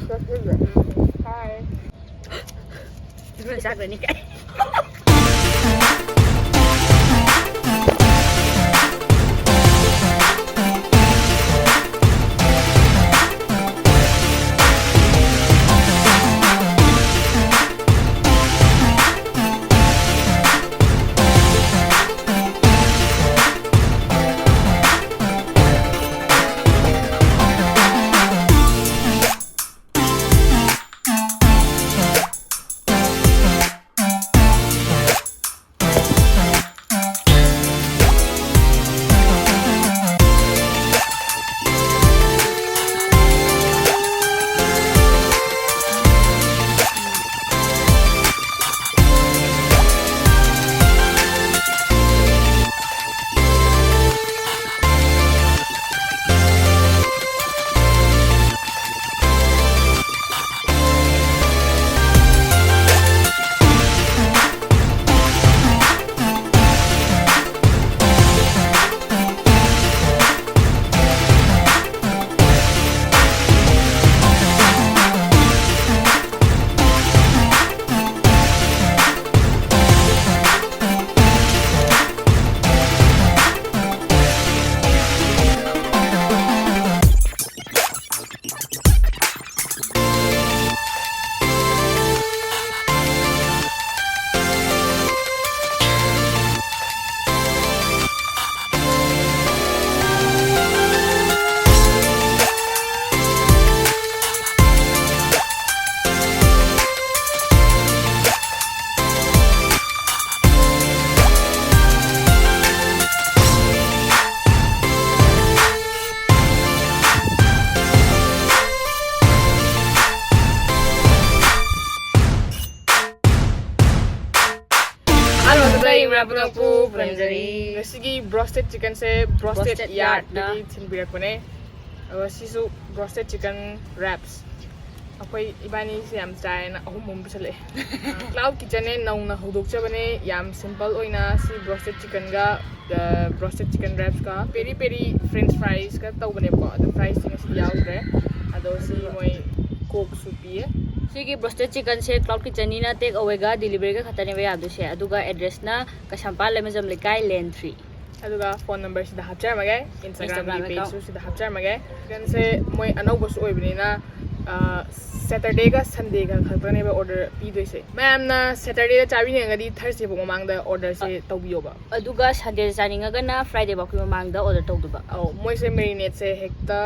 Rất rất rất. Hi. Mình sạc rồi đi cái. Ngasigi broasted chicken se broasted yard dagi thinbirakpane sisu broasted chicken wraps akoi ibani se yam chai na ahum bisale cloud kitchen ne nauna hodokchabane yam simple oina si broasted chicken ga broasted chicken wraps ka peri peri french fries ka tawbane ko the fries thing si yaudre ado si moi coke soup ye Sigi broasted chicken se cloud kitchen ni na take away ga delivery ga khatane ba yadu se aduga address na Kasampal Lemazam Lekai Lane 3 aduga phone number sida hapchar mage Instagram page su sida hapchar mage kan se moi anauba su oibni na Saturday ga Sunday ga khatane ba order pi doise ma'am na Saturday ga chabi ne ngadi Thursday bo mamang da order se tawbiyo ba aduga Sunday chaninga ga na Friday ba ku mamang da order tawdu ba au moi se marinate se hekta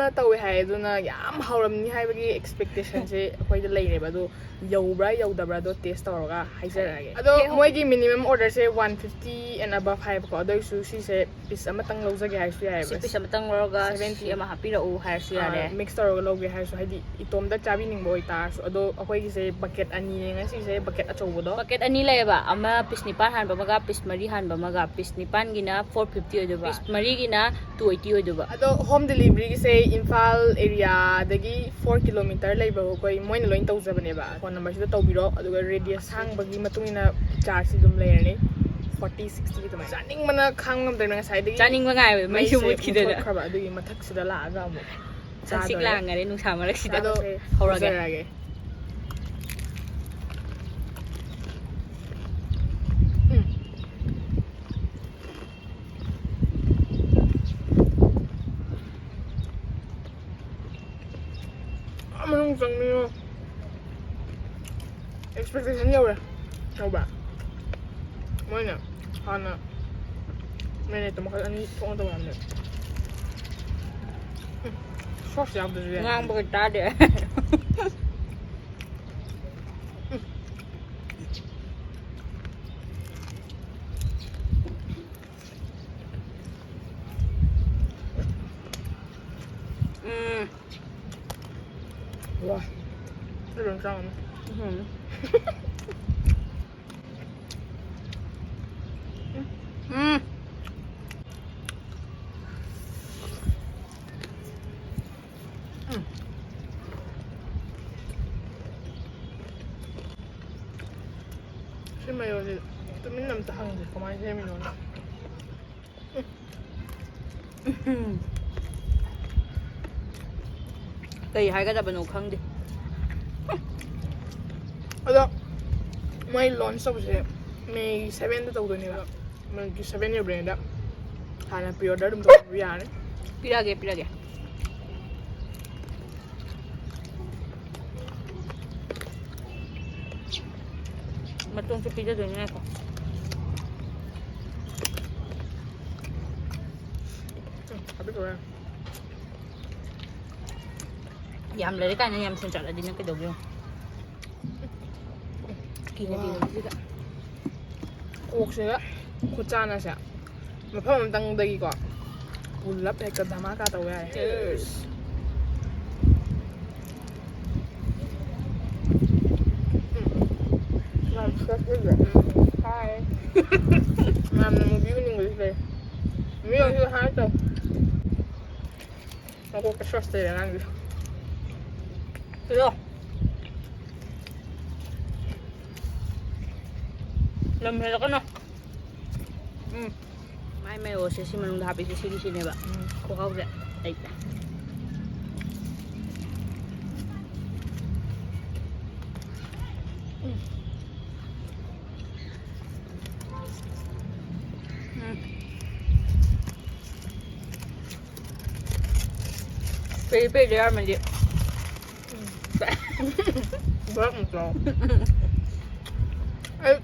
na tawi hai duna yam hauramni hai bagi expectation se khoi da leire ba do yaubra yaudabra do taste tawra haijarage ado moi gi minimum order se 150 and above hai ko ado su si se piece amatang lojage hai su hai ba piece amatang roga 70 ama happy ra u hai su ya de mix tawra loge hai su haidi itom da chabi ning boy ta su ado akoi gi se bucket ani nga si se bucket achobo do bucket ani lai ba ama piece nipan han ba maga piece mari han ba maga piece nipan gi na 450 odo ba piece mari gi na 280 odo ba ado home delivery gi se Imphal area dagi 4 km lai ba koi moi na loin tawjabane ba phone number sida tawbiro aduga radius sang bagi matungina charge dum layerni 40 60 gi tamai chaning mana khangam dena ngasai dagi chaning ma ngai mai su mut khida da khaba adugi mathak sida la aga amu sik lang ngare nu sa marak sida ado horage Manung sang niyo expectation yaw ba mo na hana mene to makal ani to to amne sauce yaw de ngang ba ta de wah itu sang si mayo itu minum tahang deh kemarin saya minum ꯀꯩ ꯍꯥꯏꯒꯗꯕꯅꯣ ꯈꯪꯗꯦ ꯑꯗꯣ ꯃꯣꯏ launch ꯇꯧꯕꯁꯦ May 7ꯗ ꯇꯧꯗꯣꯏꯅꯦꯕ ꯃꯣꯏꯒꯤ 7 ꯌꯧꯕ꯭ꯔꯦꯗ ꯍꯥꯟꯅ pre order ꯑꯗꯨꯝ ꯇꯧꯕ ꯌꯥꯔꯅꯤ ꯄꯤꯔꯒꯦ ꯃꯇꯣꯡꯁꯨ ꯄꯤꯖꯗꯣꯏꯅꯦꯀꯣ ꯍꯥꯞꯄꯤꯈ꯭ꯔꯣ ꯌꯥꯝ ꯂꯩꯔꯦ ꯀꯥꯏꯅ ꯌꯥꯝ ꯊꯨꯅ ꯆꯠꯂꯗꯤ ꯅꯪ ꯀꯩꯗꯧꯒꯦ ꯀꯤꯅꯗꯤꯁꯤꯗ ꯀꯣꯛꯁꯤꯒ ꯈꯨꯠꯆꯥꯟꯅꯁꯦ ꯃꯐꯝ ꯑꯃꯇꯪꯗꯒꯤꯀꯣ ꯄꯨꯜꯂꯞ ꯍꯦꯛꯇ ꯙꯃꯥꯀꯥ ꯇꯧꯕ ꯌꯥꯔꯦ Cheers Hi ꯌꯥꯝꯅ ꯃꯨꯚꯤ ꯎꯅꯤꯡꯕꯁꯨ ꯂꯩ ꯃꯤ ꯑꯣꯏꯁꯨ ꯍꯥꯏ ꯇꯧ ꯃꯀꯣꯛꯇ ꯁ꯭ꯋꯥꯁ ꯂꯩꯔꯦ ꯑꯉꯥꯡꯁꯦ ꯀꯩꯗꯣ ꯂꯝ ꯍꯦꯜꯂꯛꯀꯅꯣ ꯃꯥꯏ ꯃꯥꯏꯑꯣꯁꯦ ꯁꯤ ꯃꯅꯨꯡꯗ ꯍꯥꯞꯄꯤꯁꯦ ꯁꯤꯅꯦꯕ ꯈꯨꯍꯥꯎꯁꯦ ꯂꯩꯇꯦ ꯄꯦꯔꯤ ꯌꯥꯔꯝꯃꯗꯤ ꯕꯔꯛ ꯃꯨꯛꯇ꯭ꯔꯣ ꯑꯩ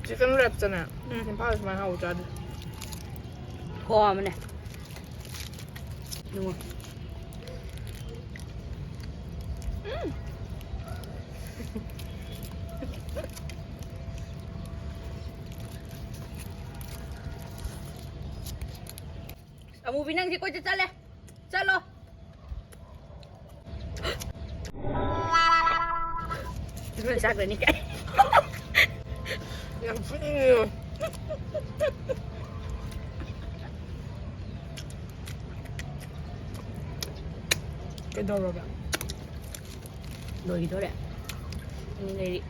ꯆꯤꯀꯟ ꯔꯦꯞꯇꯅꯦ ꯏꯝꯐꯥꯜꯗ ꯁꯨꯃꯥꯏꯅ ꯍꯥꯎꯕ ꯆꯥꯗꯦ ꯍꯣꯝꯕꯅꯦ ꯅꯨꯡꯉꯥꯏ ꯑꯃꯨꯕꯤ ꯅꯪꯗꯤ ꯀꯣꯏꯆꯠ ꯆꯠꯂꯦ ꯆꯠꯂꯣ ꯂꯣꯏ ꯆꯥꯈ꯭ꯔꯅꯤ ꯀꯥꯏ ꯌꯥꯝ ꯐꯨꯅꯤꯡꯉꯦ ꯀꯩꯗꯧꯔꯒꯦ ꯂꯣꯏꯈꯤꯗꯣꯔꯦ ꯑꯅꯤ ꯂꯩꯔꯤ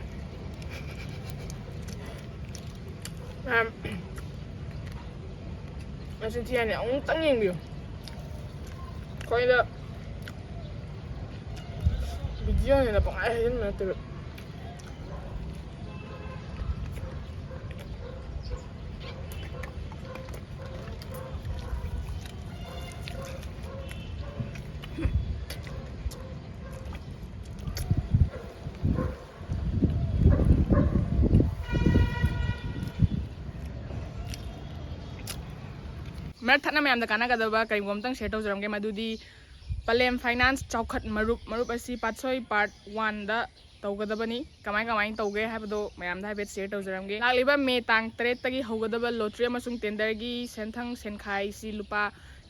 ꯃꯁꯤ ꯊꯤꯌꯥꯅꯤ ꯑꯃꯨꯛꯇꯪ ꯌꯦꯡꯕꯤꯌꯨ ꯑꯩꯈꯣꯏꯗ ꯚꯤꯗꯤꯑꯣꯅꯤꯅ ꯄꯪꯍꯥꯏ ꯍꯥꯏꯖꯤꯟꯕ ꯅꯠꯇꯦꯕ ꯃꯔꯛ ꯊꯠꯅ ꯃꯌꯥꯝꯗ ꯀꯥꯟꯅꯒꯗꯕ ꯀꯔꯤꯒꯨꯝꯕ ꯑꯃꯇꯪ ꯁꯦꯌꯔ ꯇꯧꯖꯔꯝꯒꯦ ꯃꯗꯨꯗꯤ ꯄꯥꯂꯦꯝ ꯐꯥꯏꯅꯥꯟꯁ ꯆꯥꯎꯈꯠ ꯃꯔꯨꯞ ꯑꯁꯤ ꯄꯥꯠꯁꯣꯏ ꯄꯥꯔꯠ 1ꯗ ꯇꯧꯒꯗꯕꯅꯤ ꯀꯃꯥꯏꯅ ꯇꯧꯒꯦ ꯍꯥꯏꯕꯗꯣ ꯃꯌꯥꯝꯗ ꯍꯥꯏꯐꯦꯠ ꯁꯦꯌꯔ ꯇꯧꯖꯔꯝꯒꯦ ꯂꯥꯛꯂꯤꯕ ꯃꯦ ꯇꯥꯡ 8ꯇꯒꯤ ꯍꯧꯒꯗꯕ ꯂꯣꯇ꯭ꯔꯤ ꯑꯃꯁꯨꯡ ꯇꯦꯟꯗꯔꯒꯤ ꯁꯦꯟꯊꯪ ꯁꯦꯟꯈꯥꯏꯁꯤ ꯂꯨꯄꯥ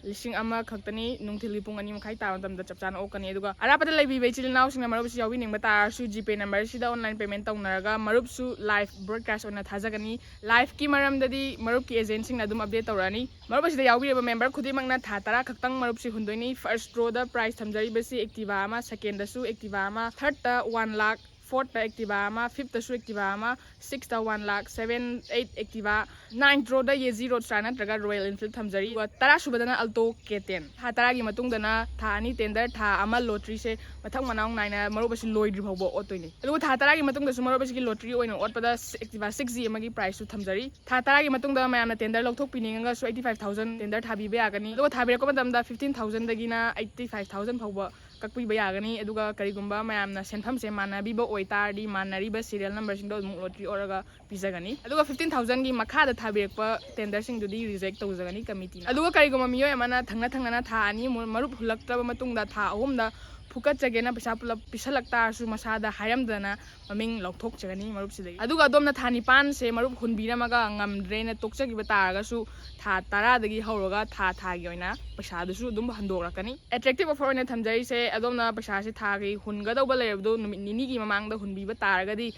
1,000 ꯈꯛꯇꯅꯤ ꯅꯨꯡꯊꯤꯜꯒꯤ ꯄꯨꯡ 2:30 ꯇꯥꯕ ꯃꯇꯝꯗ ꯆꯞ ꯆꯥꯅ ꯑꯣꯛꯀꯅꯤ ꯑꯗꯨꯒ ꯑꯔꯥꯞꯄꯗ ꯂꯩꯕꯤꯕ ꯏꯆꯤꯜ ꯏꯅꯥꯎꯁꯤꯡꯅ ꯃꯔꯨꯞ ꯑꯁꯤ ꯌꯥꯎꯕꯤꯅꯤꯡꯕ ꯇꯥꯔꯁꯨ Gpay ꯅꯝꯕꯔꯁꯤꯗ ꯑꯣꯟꯂꯥꯏꯟ ꯄꯦꯃꯦꯟ ꯇꯧꯅꯔꯒ ꯃꯔꯨꯞꯁꯨ ꯂꯥꯏꯚ ꯕ꯭ꯔꯣꯗꯀꯥꯁ ꯑꯣꯏꯅ ꯊꯥꯖꯒꯅꯤ ꯂꯥꯏꯚꯀꯤ ꯃꯔꯝꯗꯗꯤ ꯃꯔꯨꯞꯀꯤ ꯑꯦꯖꯦꯟꯁꯤꯡꯅ ꯑꯗꯨꯝ ꯑꯞꯗꯦꯠ ꯇꯧꯔꯛꯑꯅꯤ ꯃꯔꯨꯞ ꯑꯁꯤꯗ ꯌꯥꯎꯕꯤꯔꯤꯕ ꯃꯦꯝꯕꯔ ꯈꯨꯗꯤꯡꯃꯛꯅ ꯊꯥ 10 ꯈꯛꯇꯪ ꯃꯔꯨꯞꯁꯤ ꯍꯨꯟꯗꯣꯏꯅꯤ ꯐꯥꯔꯁꯠ ꯗ꯭ꯔꯣꯗ ꯄ꯭ꯔꯥꯏꯖ ꯊꯝꯖꯔꯤꯕꯁꯤ ꯑꯦꯛꯇꯤꯚꯥ ꯑꯃ ꯁꯦꯀꯦꯟꯗꯁꯨ ꯑꯦꯛꯇꯤꯚꯥ ꯑꯃ ꯊꯥꯔꯗꯇ 1 lakh ꯐꯣꯔꯠꯇ ꯑꯦꯛꯇꯤꯚꯥ ꯑꯃ ꯐꯤꯐꯇꯁꯨ ꯑꯦꯛꯇꯤꯚꯥ ꯑꯃ ꯁꯤꯛꯁꯇ 1 lakh 7, 8 ꯑꯦꯛꯇꯤꯚꯥ 9 ꯗ꯭ꯔꯣꯗ ꯌꯦꯖꯤ ꯔꯣꯗꯁꯇꯥꯔ ꯅꯠꯇ꯭ꯔꯒ ꯔꯣꯌꯦꯜ ꯏꯟꯐꯤꯜ ꯊꯝꯖꯔꯤ ꯑꯗꯨꯒ 10 ꯁꯨꯕꯗꯅ ꯑꯜꯇꯣ K10 ꯊꯥ 10ꯒꯤ ꯃꯇꯨꯡꯗꯅ ꯊꯥ 2 ꯇꯦꯟꯗꯔ ꯊꯥ 1 ꯂꯣꯇ꯭ꯔꯤꯁꯦ ꯃꯊꯪ ꯃꯅꯥꯎ ꯅꯥꯏꯅ ꯃꯔꯨꯞ ꯑꯁꯤ ꯂꯣꯏꯗ꯭ꯔꯤ ꯐꯥꯎꯕ ꯑꯣꯠꯇꯣꯏꯅꯤ ꯑꯗꯨꯒ ꯊꯥ 10ꯒꯤ ꯃꯇꯨꯡꯗꯁꯨ ꯃꯔꯨꯞ ꯑꯁꯤꯒꯤ ꯂꯣꯇ꯭ꯔꯤ ꯑꯣꯏꯅ ꯑꯣꯠꯄꯗ ꯑꯦꯛꯇꯤꯚꯥ 6G ꯑꯃꯒꯤ ꯄ꯭ꯔꯥꯏꯁꯁꯨ ꯊꯝꯖꯔꯤ ꯊꯥ 10ꯒꯤ ꯃꯇꯨꯡꯗ ꯃꯌꯥꯝꯅ ꯇꯦꯟꯗꯔ ꯂꯧꯊꯣꯛꯄꯤꯅꯤꯡꯉꯒꯁꯨ 85,000 ꯇꯦꯟꯗꯔ ꯊꯥꯕꯤꯕ ꯌꯥꯒꯅꯤ ꯑꯗꯨꯒ ꯊꯥꯕꯤꯔꯛꯄ ꯃꯇꯝꯗ 15,000ꯗꯒꯤꯅ 85,000 ꯐꯥꯎꯕ ꯀꯛꯄꯤꯕ ꯌꯥꯒꯅꯤ ꯑꯗꯨꯒ ꯀꯔꯤꯒꯨꯝꯕ ꯃꯌꯥꯝꯅ ꯁꯦꯟꯐꯝꯁꯦ ꯃꯥꯟꯅꯕꯤꯕ ꯑꯣꯏꯇꯥꯔꯗꯤ ꯃꯥꯟꯅꯔꯤꯕ ꯁꯤꯔꯤꯌꯦꯜ ꯅꯝꯕꯔꯁꯤꯡꯗꯣ ꯑꯗꯨꯝ ꯂꯣꯇ꯭ꯔꯤ ꯑꯣꯔꯒ ꯄꯤꯖꯒꯅꯤ ꯑꯗꯨꯒ 15,000ꯒꯤ ꯃꯈꯥꯗ ꯊꯥꯕꯤꯔꯛꯄ ꯇꯦꯟꯗꯔꯁꯤꯡꯗꯨꯗꯤ ꯔꯤꯖꯦꯛ ꯇꯧꯖꯒꯅꯤ ꯀꯃꯤꯇꯤꯅ ꯑꯗꯨꯒ ꯀꯔꯤꯒꯨꯝꯕ ꯃꯤꯑꯣꯏ ꯑꯃꯅ ꯊꯪꯅ ꯊꯥ 2 ꯃꯔꯨꯞ ꯍꯨꯜꯂꯛꯇ꯭ꯔꯕ ꯃꯇꯨꯡꯗ ꯊꯥ 3ꯗ ꯐꯨꯀꯠꯆꯒꯦꯅ ꯄꯩꯁా ꯄꯨꯂꯞ ꯄꯤꯁꯜꯂꯛ ꯇꯥꯔꯁꯨ ꯃꯁꯥꯗ ꯍꯥꯏꯔꯝꯗꯅ ꯃꯃꯤꯡ ꯂꯧꯊꯣꯛꯆꯒꯅꯤ ꯃꯔꯨꯞꯁꯤꯗꯒꯤ ꯑꯗꯨꯒ ꯑꯗꯣꯝꯅ ꯊꯥ 9ꯁꯦ ꯃꯔꯨꯞ ꯍꯨꯟꯕꯤꯔꯝꯃꯒ ꯉꯝꯗ꯭ꯔꯦꯅ ꯇꯣꯛꯆꯈꯤꯕ ꯇꯥꯔꯒꯁꯨ ꯊꯥ 10ꯗꯒꯤ ꯍꯧꯔꯒ ꯊꯥꯒꯤ ꯑꯣꯏꯅ ꯄꯩꯁꯥꯗꯨꯁꯨ ꯑꯗꯨꯝ ꯍꯟꯗꯣꯛꯂꯛꯀꯅꯤ ꯑꯦꯇ꯭ꯔꯦꯛꯇꯤቭ ꯑꯣꯐꯔ ꯑꯣꯏꯅ ꯊꯝꯖꯔꯤꯁꯦ ꯑꯗꯣꯝꯅ ꯄꯩꯁꯥꯁꯦ ꯊꯥꯒꯤ ꯍꯨꯟꯒꯗꯧꯕ ꯂꯩꯔꯕꯗꯨ ꯅꯨꯃꯤꯠ 2ꯒꯤ ꯃꯃꯥꯡꯗ ꯍꯨꯟꯕꯤꯕ ꯇꯥꯔꯒꯗꯤ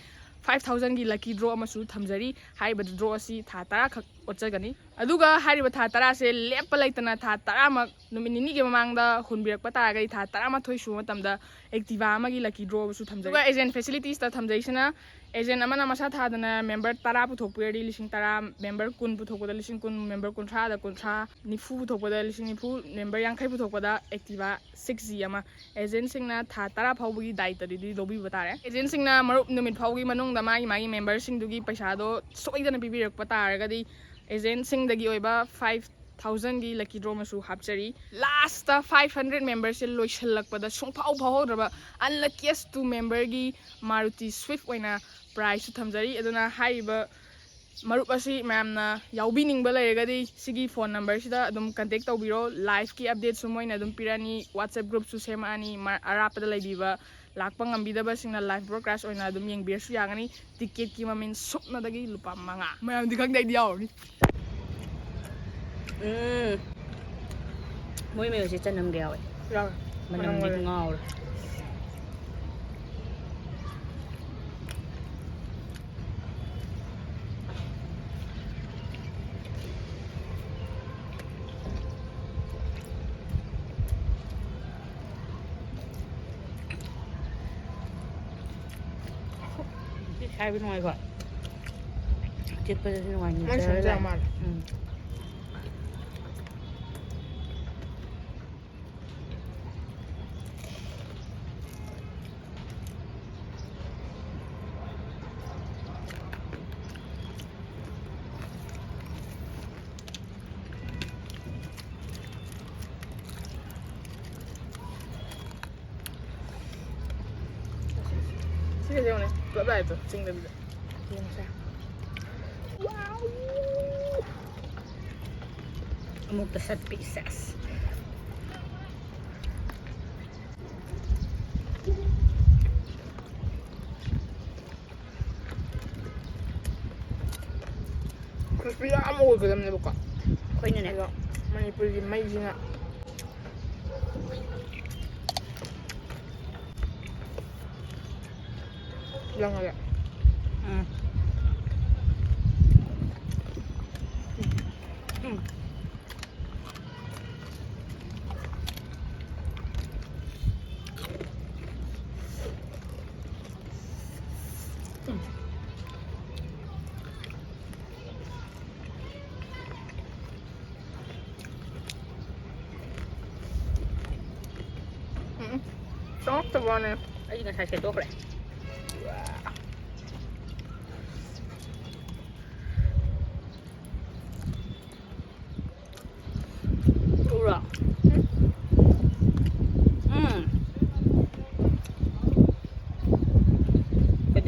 5,000ꯒꯤ ꯂꯛꯀꯤ ꯗ꯭ꯔꯣ ꯑꯃꯁꯨ ꯊꯝꯖꯔꯤ ꯍꯥꯏꯔꯤꯕ ꯗ꯭ꯔꯣ ꯑꯁꯤ ꯊꯥ 10ꯈꯛ ꯑꯣꯠꯆꯒꯅꯤ ꯑꯗꯨꯒ ꯍꯥꯏꯔꯤꯕ ꯊꯥ 10ꯁꯦ ꯂꯦꯞꯄ ꯂꯩꯇꯅ ꯊꯥ 10ꯃꯛ ꯅꯨꯃꯤꯠ ꯅꯤꯅꯤꯒꯤ ꯃꯃꯥꯡꯗ ꯍꯨꯟꯕꯤꯔꯛꯄ ꯇꯥꯔꯒꯗꯤ ꯊꯥ 12 ꯁꯨꯕ ꯃꯇꯝꯗ ꯑꯦꯛꯇꯤꯚꯥ ꯑꯃꯒꯤ ꯂꯛꯀꯤ ꯗ꯭ꯔꯣꯕꯨꯁꯨ ꯊꯝꯖꯩ ꯑꯗꯨꯒ ꯑꯦꯖꯦꯟ ꯐꯦꯁꯤꯂꯤꯇꯤꯁꯇ ꯊꯝꯖꯩꯁꯤꯅ ꯑꯦꯖꯦꯟ ꯑꯃꯅ ꯃꯁꯥ ꯊꯥꯗꯅ ꯃꯦꯝꯕꯔ 10 ꯄꯨꯊꯣꯛꯄꯤꯔꯗꯤ 10,000 ꯃꯦꯝꯕꯔ 10 ꯄꯨꯊꯣꯛꯄꯗ 10,000 ꯃꯦꯝꯕꯔ 30ꯗ 90 90 ꯄꯨꯊꯣꯛꯄꯗ 90,000 ꯃꯦꯝꯕꯔ 50 ꯄꯨꯊꯣꯛꯄꯗ ꯑꯦꯛꯇꯤꯚꯥ 6G ꯑꯃ ꯑꯦꯖꯦꯟꯁꯤꯡꯅ ꯊꯥ 10 ꯐꯥꯎꯕꯒꯤ ꯗꯥꯏꯇꯗꯤ ꯂꯧꯕꯤꯕ ꯇꯥꯔꯦ ꯑꯦꯖꯦꯟꯁꯤꯡꯅ ꯃꯔꯨꯞ ꯅꯨꯃꯤꯠ ꯐꯥꯎꯒꯤ ꯃꯅꯨꯡꯗ ꯃꯥꯒꯤ ꯃꯦꯝꯕꯔꯁꯤꯡꯗꯨꯒꯤ ꯄꯩꯁꯥꯗꯣ ꯁꯣꯏꯗꯅ ꯄꯤꯕꯤꯔꯛꯄ ꯇꯥꯔꯒꯗꯤ ꯑꯦꯖꯦꯟꯁꯤꯡꯗꯒꯤ ꯑꯣꯏꯕ 5,000ꯒꯤ ꯂꯛꯀꯤ ꯗ꯭ꯔꯣ ꯑꯃꯁꯨ ꯍꯥꯞꯆꯔꯤ ꯂꯥꯁꯇ 500 ꯃꯦꯝꯕꯔꯁꯦ ꯂꯣꯏꯁꯤꯜꯂꯛꯄꯗ ꯁꯨꯡꯐꯥꯎ ꯐꯥꯎꯍꯧꯗ꯭ꯔꯕ ꯑꯟꯂꯛꯀꯤꯌꯦꯁ 2 ꯃꯦꯝꯕꯔꯒꯤ ꯃꯥꯔꯨꯇꯤ ꯁ꯭ꯋꯤꯐ ꯑꯣꯏꯅ ꯄ꯭ꯔꯥꯏꯖꯁꯨ ꯊꯝꯖꯔꯤ ꯑꯗꯨꯅ ꯍꯥꯏꯔꯤꯕ ꯃꯔꯨꯞ ꯑꯁꯤ ꯃꯌꯥꯝꯅ ꯌꯥꯎꯕꯤꯅꯤꯡꯕ ꯂꯩꯔꯒꯗꯤ ꯁꯤꯒꯤ ꯐꯣꯟ ꯅꯝꯕꯔꯁꯤꯗ ꯑꯗꯨꯝ ꯀꯟꯇꯦꯛ ꯇꯧꯕꯤꯔꯣ ꯂꯥꯏꯐꯀꯤ ꯑꯞꯗꯦꯠꯁꯨ ꯃꯣꯏꯅ ꯑꯗꯨꯝ ꯄꯤꯔꯛꯑꯅꯤ ꯋꯥꯠꯁꯑꯦꯞ ꯒ꯭ꯔꯨꯞꯁꯨ ꯁꯦꯝꯃꯛꯑꯅꯤ ꯑꯔꯥꯞꯄꯗ ꯂꯩꯕꯤꯕ ꯂꯥꯛꯄ ꯉꯝꯕꯤꯗꯕꯁꯤꯡꯅ ꯂꯥꯏꯐ ꯕ꯭ꯔꯣꯗꯀꯥꯁ ꯑꯣꯏꯅ ꯑꯗꯨꯝ ꯌꯦꯡꯕꯤꯔꯁꯨ ꯌꯥꯒꯅꯤ ꯇꯤꯀꯦꯠꯀꯤ ꯃꯃꯜ ꯁꯨꯞꯅꯗꯒꯤ ꯂꯨꯄꯥ 5 ꯃꯌꯥꯝꯗꯤ ꯈꯪꯗꯦ ꯑꯩꯗꯤ ꯌꯥꯎꯔꯅꯤ ꯃꯣꯏ ꯃꯌꯨꯝꯁꯦ ꯆꯅꯝꯒ ꯌꯥꯎꯋꯦ ꯃꯅꯝꯗꯤ ꯉꯥꯎꯔꯦ ꯍꯥꯏꯕ ꯅꯨꯡꯉꯥꯏꯀꯣ ꯆꯤꯛꯄꯗꯁꯨ ꯅꯨꯡꯉꯥꯏ Sige, sige, Pulap ito. Sing na dito. Yan siya. Wow! Amog the set pieces. Crispy ang amog ko lang buka. Koy na na. Manipul din may gina. Lang nga. Sakto ba na? Ay, nga sa ito, pre. Ura.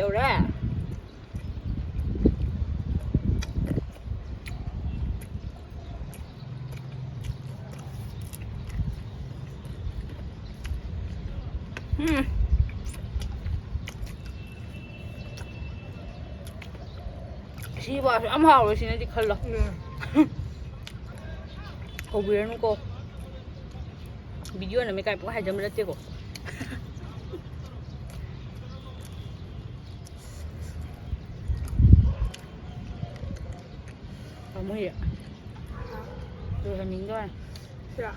Ura. Chị bảo ăn hảo rồi chị này thì khẩn lắm. Hầu bia nó cô. Video này mấy cái cũng hay chấm rất tiếc cô. Không có gì ạ. Rồi là nín thôi. Dạ.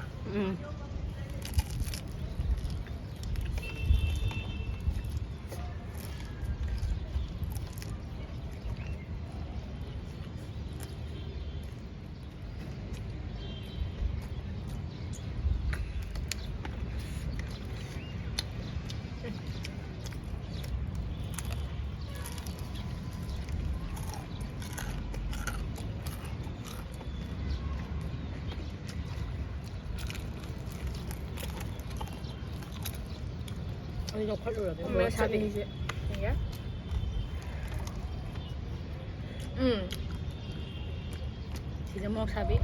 Ôi nó khoát rồi Mẹ sao đi gì? Nhá. Thì nó mong sao biết.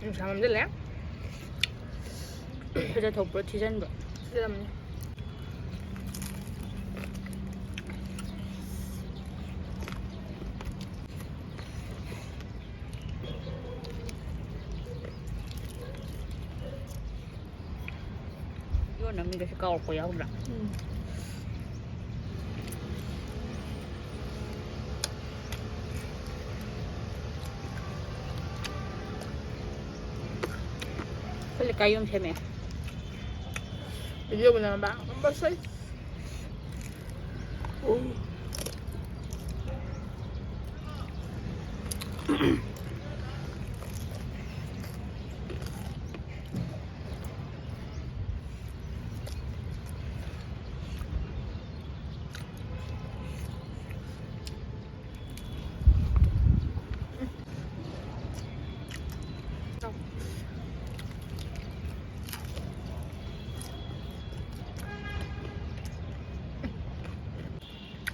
Samam dile. Kita thopro thijan ba. Silam. Yo nami kasi kaol ko yaw ra. Pwede kayong seme. Video mo naman ba? Ang basay. Oh.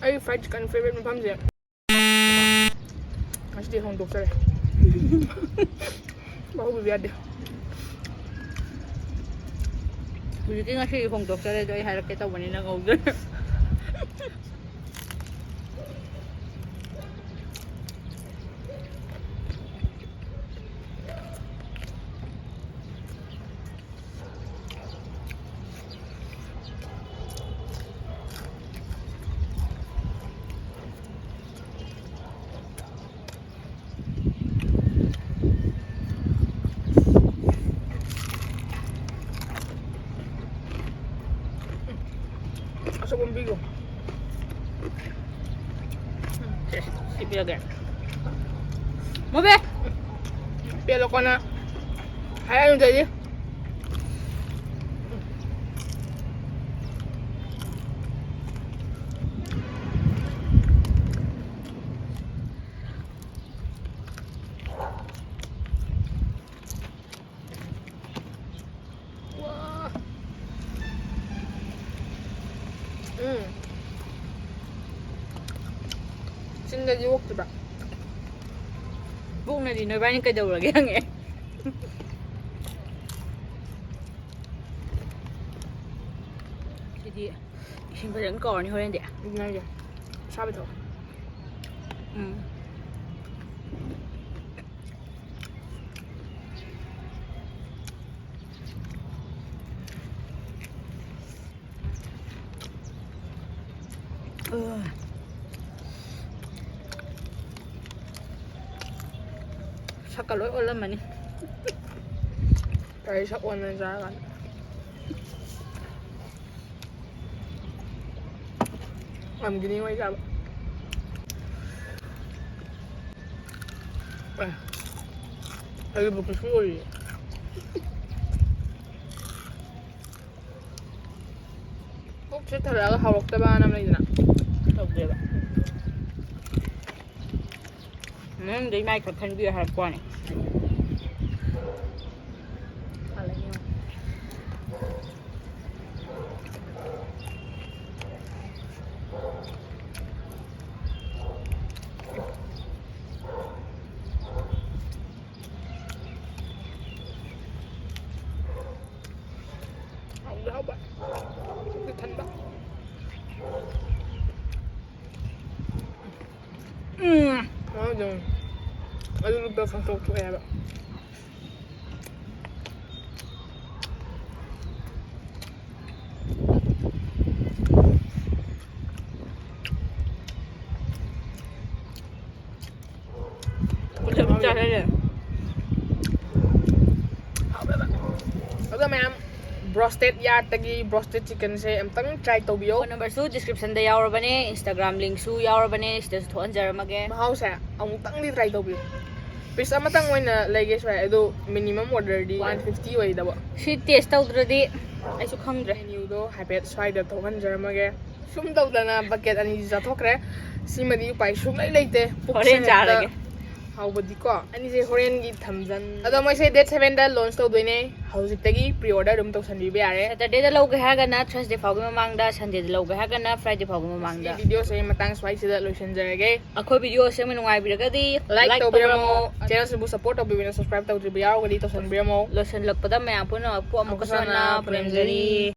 Ay, fried chicken favorite mo pam siya. Mas di hong doktor. Bago bibiyad. Hindi nga siya yung doktor ito ay harap kita wani ng order. Sa kumbigo. Sipil agad. Mo be! Pelo ko na. Hayaan yung dali. Xin là vô được bạn. Buong na din, no ba yung kadawag yan eh. Jadi, ising pa rin ko, ni ho hindi. Hindi na yan. Sabi to. Sa kaloy o laman eh. Kaya sa kuwan na sa akin. Gini mo isa ba? Ay, bukas mo eh. 혹시 talaga hawak na ba naman yun na? Okay ba? Hindi may kakanbiya harap ko eh. Alam niyo. Hao ba? Bitan ba? Dyan. Malulog daw sa tok kaya ba? Wala mo tsara na. Okay ma'am, Broasted Yard tagi broasted chicken se amtang try to biyo. Phone number su description da yawra bane, Instagram link su yawra bane, sida su thoan jara mage. Mahau sa amtang di try to biyo. Pisa matang way na lagi sa edo minimum order di 150 way dabo. Si taste tawdradi ay su khangdre. Menu do habit side da thokan jar mage. Sum daw da na bucket ani za thokre. Si madi pai sum lai laite. Horen jar lage. ꯍꯥꯎꯕꯗꯤꯀꯣ ꯑꯅꯤꯁꯦ ꯍꯣꯔꯦꯟꯒꯤ ꯊꯝꯖꯟ ꯑꯗꯣ ꯃꯣꯏꯁꯦ date 7ꯗ launch ꯇꯧꯗꯣꯏꯅꯦ ꯍꯧꯖꯤꯛꯇꯒꯤ pre order ꯑꯗꯨꯝ ꯇꯧꯁꯟꯕꯤꯕ ꯌꯥꯔꯦ ꯁꯦꯇꯔꯗꯦꯗ ꯂꯧꯒꯦ ꯍꯥꯏꯔꯒꯅ ꯊꯔꯁꯗꯦ ꯐꯥꯎꯒꯤ ꯃꯃꯥꯡꯗ ꯁꯟꯗꯦꯗ ꯂꯧꯒꯦ ꯍꯥꯏꯔꯒꯅ ꯐ꯭ꯔꯥꯏꯗꯦ ꯐꯥꯎꯒꯤ ꯃꯃꯥꯡꯗ ꯚꯤꯗꯤꯑꯣꯁꯦ ꯃꯇꯥꯡ ꯁ꯭ꯋꯥꯏꯁꯤꯗ ꯂꯣꯏꯁꯤꯟꯖꯔꯒꯦ ꯑꯩꯈꯣꯏ ꯚꯤꯗꯤꯑꯣ ꯁꯦꯝꯕ ꯅꯨꯡꯉꯥꯏꯕꯤꯔꯒꯗꯤ ꯂꯥꯏꯛ ꯇꯧꯕꯤꯔꯝꯃꯣ ꯆꯦꯅꯦꯜꯁꯤꯕꯨ ꯁꯞꯄꯣꯔꯠ ꯇꯧꯕꯤꯕꯅ ꯁꯕꯁꯀ꯭ꯔꯥꯏꯕ ꯇꯧꯗ꯭ꯔꯤꯕ ꯌꯥꯎꯔꯒꯗꯤ ꯇꯧꯁꯟꯕꯤꯔꯝꯃꯣ ꯂꯣꯏꯁꯤꯜꯂꯛꯄꯗ ꯃꯌꯥꯝ ꯄꯨꯟꯅꯃꯛꯄꯨ ꯑꯃꯨꯛꯀꯁꯨ ꯍꯟꯅ ꯄꯨꯔꯝꯖꯔꯤ